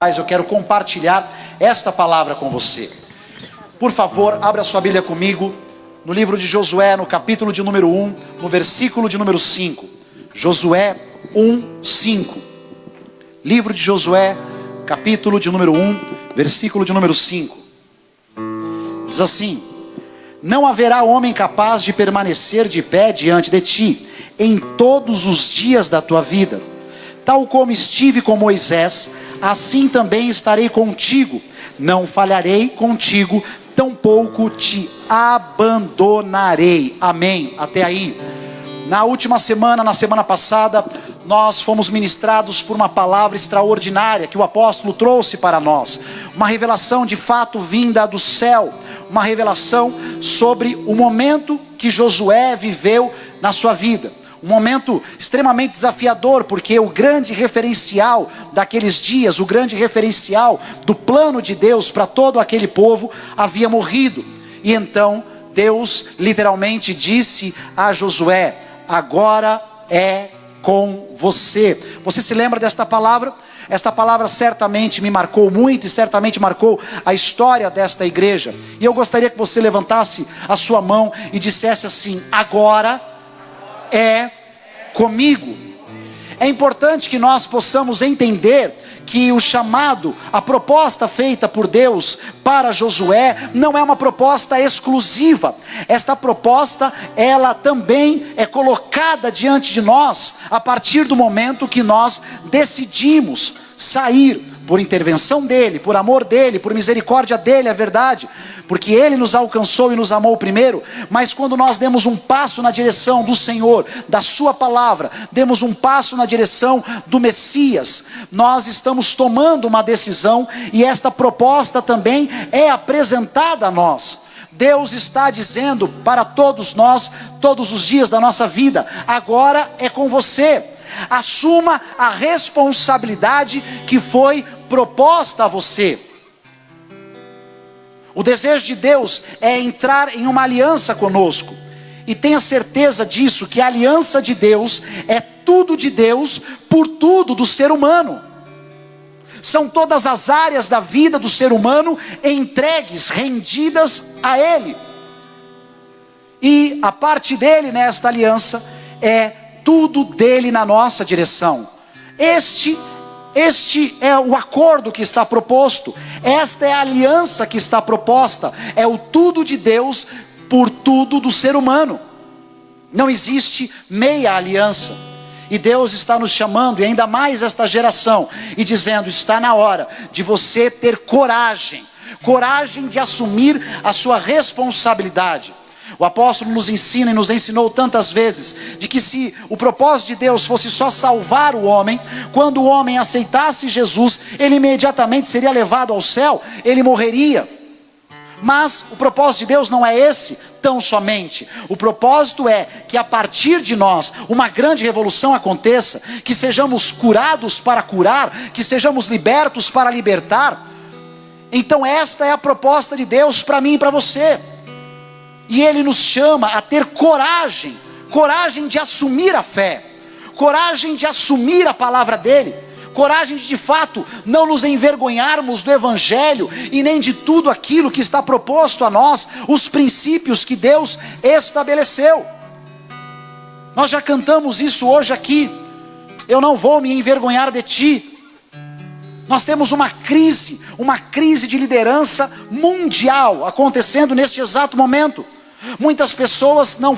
Mas eu quero compartilhar esta palavra com você. Por favor, abra sua Bíblia comigo no livro de Josué, no capítulo de número 1, no versículo de número 5. Josué 1, 5. Livro de Josué, capítulo de número 1, versículo de número 5. Diz assim: não haverá homem capaz de permanecer de pé diante de ti em todos os dias da tua vida. Tal como estive com Moisés, assim também estarei contigo. Não falharei contigo, tampouco te abandonarei. Amém. Até aí. Na última semana, na semana passada, nós fomos ministrados por uma palavra extraordinária que o apóstolo trouxe para nós. Uma revelação de fato vinda do céu. Uma revelação sobre o momento que Josué viveu na sua vida. Um momento extremamente desafiador, porque o grande referencial daqueles dias, o grande referencial do plano de Deus para todo aquele povo havia morrido. E então Deus literalmente disse a Josué: agora é com você. Você se lembra desta palavra? Esta palavra certamente me marcou muito e certamente marcou a história desta igreja. E eu gostaria que você levantasse a sua mão e dissesse assim: agora é comigo. É importante que nós possamos entender que o chamado, a proposta feita por Deus para Josué não é uma proposta exclusiva. Esta proposta, ela também é colocada diante de nós a partir do momento que nós decidimos sair por intervenção dele, por amor dele, por misericórdia dele, é verdade, porque ele nos alcançou e nos amou primeiro. Mas quando nós demos um passo na direção do Senhor, da sua palavra, demos um passo na direção do Messias, nós estamos tomando uma decisão, e esta proposta também é apresentada a nós. Deus está dizendo para todos nós, todos os dias da nossa vida: agora é com você. Assuma a responsabilidade que foi proposta a você. O desejo de Deus é entrar em uma aliança conosco. E tenha certeza disso, que a aliança de Deus é tudo de Deus por tudo do ser humano. São todas as áreas da vida do ser humano entregues, rendidas a Ele. E a parte dele nesta aliança é tudo dele na nossa direção. Este é o acordo que está proposto. Esta é a aliança que está proposta. É o tudo de Deus por tudo do ser humano. Não existe meia aliança. E Deus está nos chamando, e ainda mais esta geração, e dizendo: está na hora de você ter coragem. Coragem de assumir a sua responsabilidade. O apóstolo nos ensina e nos ensinou tantas vezes de que se o propósito de Deus fosse só salvar o homem, quando o homem aceitasse Jesus, ele imediatamente seria levado ao céu, ele morreria. Mas o propósito de Deus não é esse tão somente. O propósito é que a partir de nós uma grande revolução aconteça, que sejamos curados para curar, que sejamos libertos para libertar. Então esta é a proposta de Deus para mim e para você. E Ele nos chama a ter coragem, coragem de assumir a fé, coragem de assumir a palavra dEle, coragem de fato não nos envergonharmos do Evangelho e nem de tudo aquilo que está proposto a nós, os princípios que Deus estabeleceu. Nós já cantamos isso hoje aqui: eu não vou me envergonhar de ti. Nós temos uma crise de liderança mundial acontecendo neste exato momento. Muitas pessoas não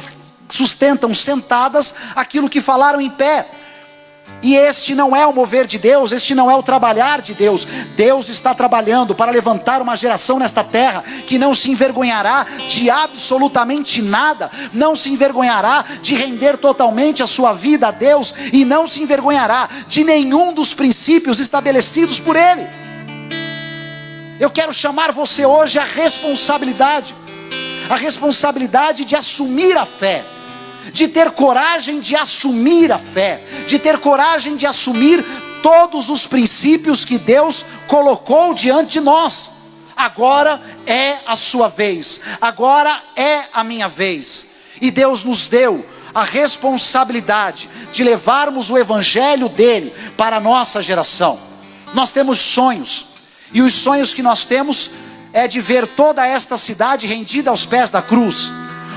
sustentam sentadas aquilo que falaram em pé. E este não é o mover de Deus, este não é o trabalhar de Deus. Deus está trabalhando para levantar uma geração nesta terra que não se envergonhará de absolutamente nada, não se envergonhará de render totalmente a sua vida a Deus, e não se envergonhará de nenhum dos princípios estabelecidos por Ele. Eu quero chamar você hoje à responsabilidade de assumir a fé, de ter coragem de assumir a fé, de ter coragem de assumir todos os princípios que Deus colocou diante de nós. Agora é a sua vez, agora é a minha vez. E Deus nos deu a responsabilidade de levarmos o Evangelho dele para a nossa geração. Nós temos sonhos, e os sonhos que nós temos é de ver toda esta cidade rendida aos pés da cruz.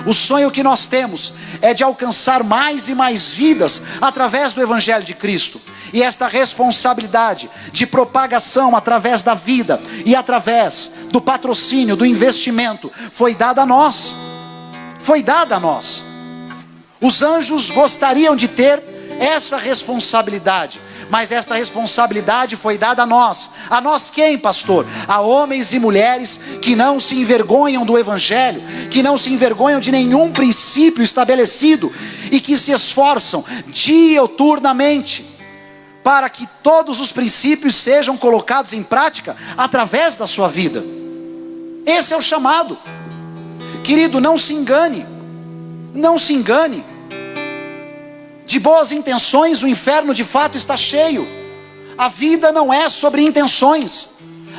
O sonho que nós temos é de alcançar mais e mais vidas através do Evangelho de Cristo. E esta responsabilidade de propagação através da vida e através do patrocínio, do investimento, foi dada a nós. Foi dada a nós. Os anjos gostariam de ter essa responsabilidade, mas esta responsabilidade foi dada a nós. A nós quem, pastor? A homens e mulheres que não se envergonham do Evangelho, que não se envergonham de nenhum princípio estabelecido, e que se esforçam diuturnamente para que todos os princípios sejam colocados em prática através da sua vida. Esse é o chamado. Querido, não se engane. Não se engane. De boas intenções o inferno de fato está cheio. A vida não é sobre intenções.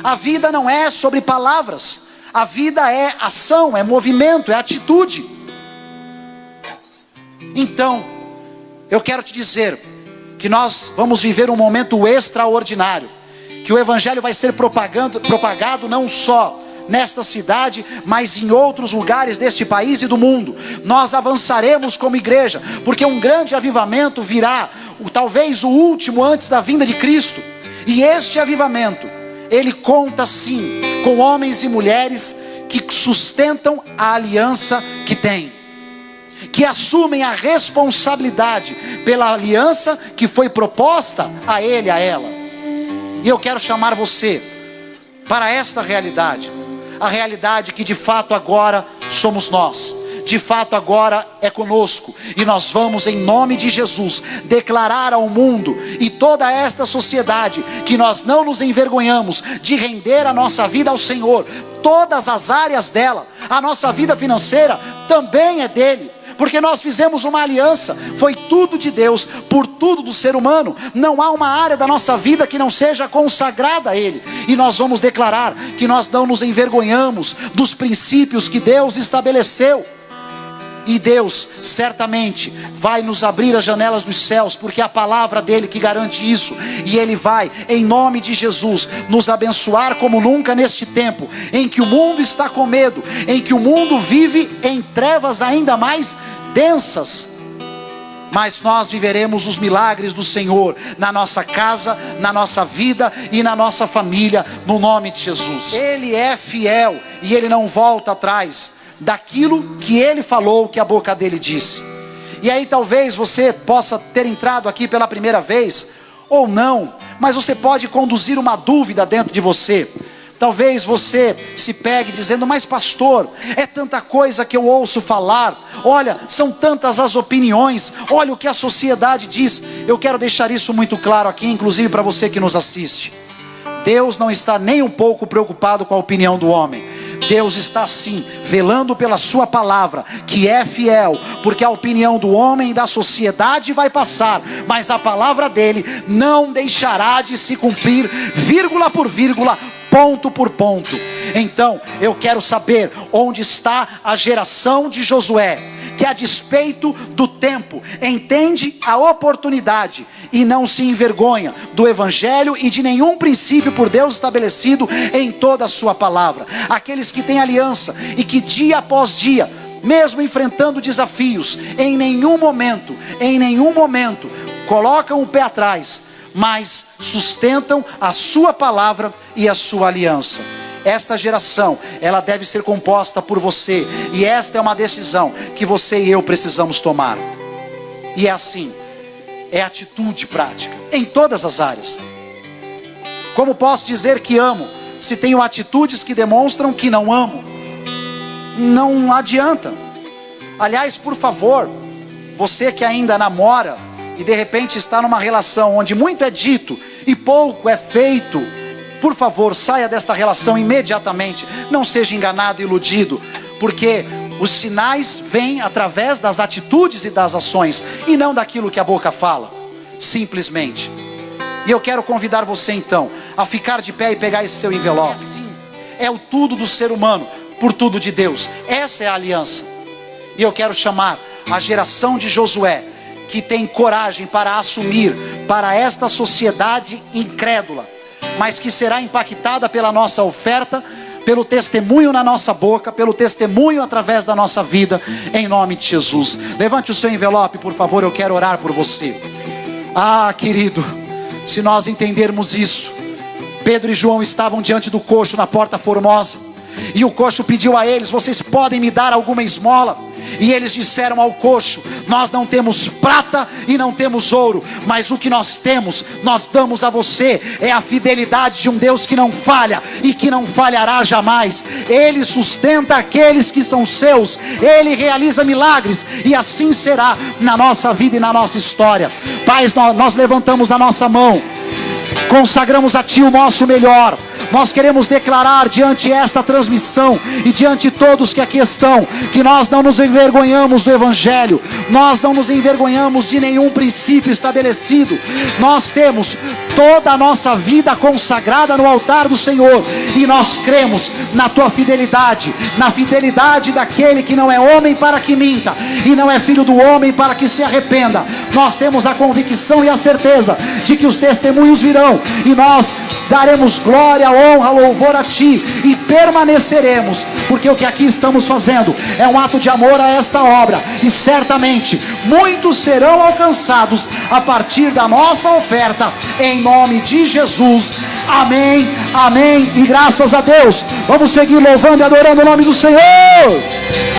A vida não é sobre palavras. A vida é ação, é movimento, é atitude. Então, eu quero te dizer que nós vamos viver um momento extraordinário. Que o Evangelho vai ser propagado não só nesta cidade, mas em outros lugares deste país e do mundo. Nós avançaremos como igreja, porque um grande avivamento virá, talvez o último antes da vinda de Cristo. E este avivamento, ele conta sim com homens e mulheres que sustentam a aliança que tem, que assumem a responsabilidade pela aliança que foi proposta a ele, a ela. E eu quero chamar você para esta realidade. A realidade que de fato agora somos nós, de fato agora é conosco, e nós vamos em nome de Jesus declarar ao mundo e toda esta sociedade que nós não nos envergonhamos de render a nossa vida ao Senhor, todas as áreas dela. A nossa vida financeira também é dele, porque nós fizemos uma aliança, foi tudo de Deus, por tudo do ser humano. Não há uma área da nossa vida que não seja consagrada a Ele, e nós vamos declarar que nós não nos envergonhamos dos princípios que Deus estabeleceu. E Deus certamente vai nos abrir as janelas dos céus, porque é a palavra dele que garante isso. E Ele vai, em nome de Jesus, nos abençoar como nunca neste tempo, em que o mundo está com medo, em que o mundo vive em trevas ainda mais densas. Mas nós viveremos os milagres do Senhor na nossa casa, na nossa vida e na nossa família, no nome de Jesus. Ele é fiel e Ele não volta atrás daquilo que Ele falou, que a boca dele disse. E aí talvez você possa ter entrado aqui pela primeira vez, ou não, mas você pode conduzir uma dúvida dentro de você. Talvez você se pegue dizendo: mas pastor, é tanta coisa que eu ouço falar, olha, são tantas as opiniões, olha o que a sociedade diz. Eu quero deixar isso muito claro aqui, inclusive para você que nos assiste. Deus não está nem um pouco preocupado com a opinião do homem. Deus está sim velando pela sua palavra, que é fiel, porque a opinião do homem e da sociedade vai passar, mas a palavra dele não deixará de se cumprir, vírgula por vírgula, ponto por ponto. Então eu quero saber onde está a geração de Josué, que a despeito do tempo entende a oportunidade e não se envergonha do Evangelho e de nenhum princípio por Deus estabelecido em toda a sua palavra. Aqueles que têm aliança e que dia após dia, mesmo enfrentando desafios, em nenhum momento colocam o pé atrás, mas sustentam a sua palavra e a sua aliança. Esta geração, ela deve ser composta por você, e esta é uma decisão que você e eu precisamos tomar. E é assim, é atitude prática, em todas as áreas. Como posso dizer que amo, se tenho atitudes que demonstram que não amo? Não adianta. Aliás, por favor, você que ainda namora, e de repente está numa relação onde muito é dito e pouco é feito, por favor, saia desta relação imediatamente. Não seja enganado e iludido, porque os sinais vêm através das atitudes e das ações, e não daquilo que a boca fala, simplesmente. E eu quero convidar você então a ficar de pé e pegar esse seu envelope. Assim, é o tudo do ser humano por tudo de Deus. Essa é a aliança. E eu quero chamar a geração de Josué, que tem coragem para assumir para esta sociedade incrédula, mas que será impactada pela nossa oferta, pelo testemunho na nossa boca, pelo testemunho através da nossa vida, em nome de Jesus. Levante o seu envelope, por favor, eu quero orar por você. Ah, querido, se nós entendermos isso, Pedro e João estavam diante do coxo na Porta Formosa, e o coxo pediu a eles: vocês podem me dar alguma esmola? E eles disseram ao coxo: nós não temos prata e não temos ouro, mas o que nós temos, nós damos a você. É a fidelidade de um Deus que não falha e que não falhará jamais. Ele sustenta aqueles que são seus, Ele realiza milagres, e assim será na nossa vida e na nossa história. Pai, nós levantamos a nossa mão, consagramos a Ti o nosso melhor. Nós queremos declarar diante esta transmissão e diante de todos que aqui estão, que nós não nos envergonhamos do Evangelho, nós não nos envergonhamos de nenhum princípio estabelecido. Nós temos toda a nossa vida consagrada no altar do Senhor, e nós cremos na Tua fidelidade, na fidelidade daquele que não é homem para que minta, e não é filho do homem para que se arrependa. Nós temos a convicção e a certeza de que os testemunhos virão, e nós daremos glória, honra, louvor a Ti, e permaneceremos, porque o que aqui estamos fazendo é um ato de amor a esta obra, e certamente muitos serão alcançados a partir da nossa oferta, em nome de Jesus. Amém, amém, e graças a Deus. Vamos seguir louvando e adorando o nome do Senhor.